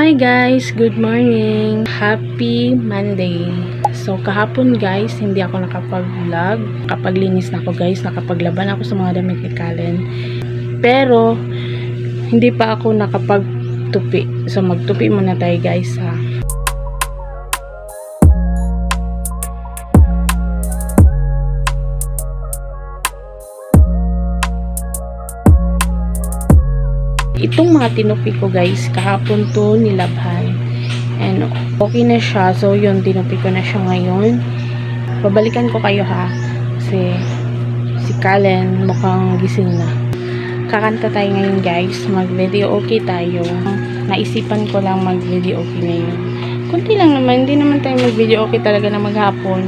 Hi guys, good morning. Happy Monday. So kahapon guys, hindi ako nakapag-vlog. Nakapaglinis na ako guys, nakapaglaban ako sa mga damit ni Kalen. Pero hindi pa ako nakapagtupi. So magtupi muna tayo guys ha. Itong mga tinupi ko guys, kahapon to nilabhan. And okay na siya. So yun, tinupi ko na siya ngayon. Babalikan ko kayo ha. Kasi si Kalen mukhang gising na. Kakanta tayo ngayon guys. Mag-video okay tayo. Naisipan ko lang mag-video okay ngayon. Kunti lang naman. Hindi naman tayo mag-video okay talaga na maghapon.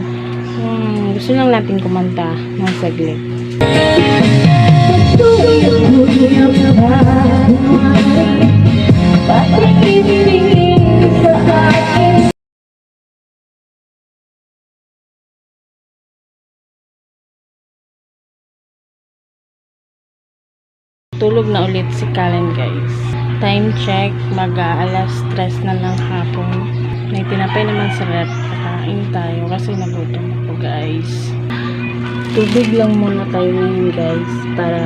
Gusto lang natin kumanta ng saglit. Tulog na ulit si Kalen guys. Time check, alas 3 na ng hapon. May tinapay naman sa rep. Kakain tayo kasi nagutom ako guys. Tubig lang muna tayo ngayon guys para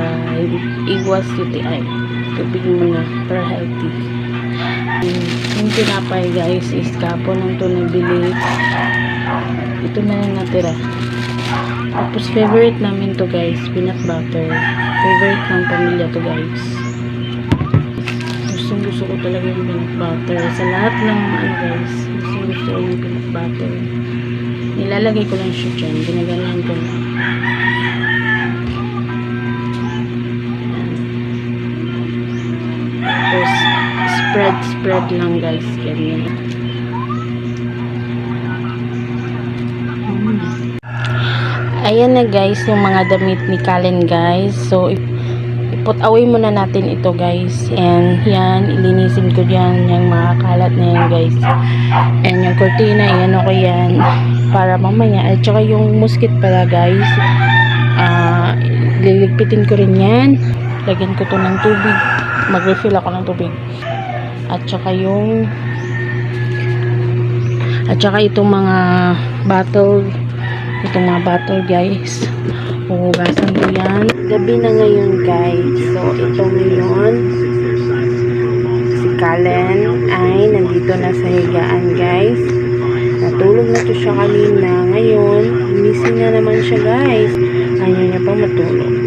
iwas UTI. Tubig muna para healthy. Yung tinapay guys is kapon nung ito nabili. Ito na lang natira. Tapos favorite namin to guys, peanut butter. Favorite ng pamilya to guys. Gusto ko talaga yung peanut butter. Sa lahat ng guys, gusto ko yung peanut butter. Nilalagay ko lang siya dyan. Ginagalan ko lang. Tapos spread lang guys. Ganyan. Ayan na guys yung mga damit ni Kalen guys. So iput away muna natin ito guys. And yan, ilinisin ko dyan yung mga kalat na yan guys. And yung cortina, yan ako yan. Para mamaya. At saka yung musket pala guys. Liligpitin ko rin yan. Lagyan ko to ng tubig. Mag-refill ako ng tubig. At saka itong mga bottle. Itong mga bottle guys. Huhugasan ko yan. Gabi na ngayon guys. So ito ngayon. Si Kalen ay nandito na sa higaan guys. Natulog na to siya kanina. Ngayon, missing na naman siya guys. Ayaw niya pa matulog.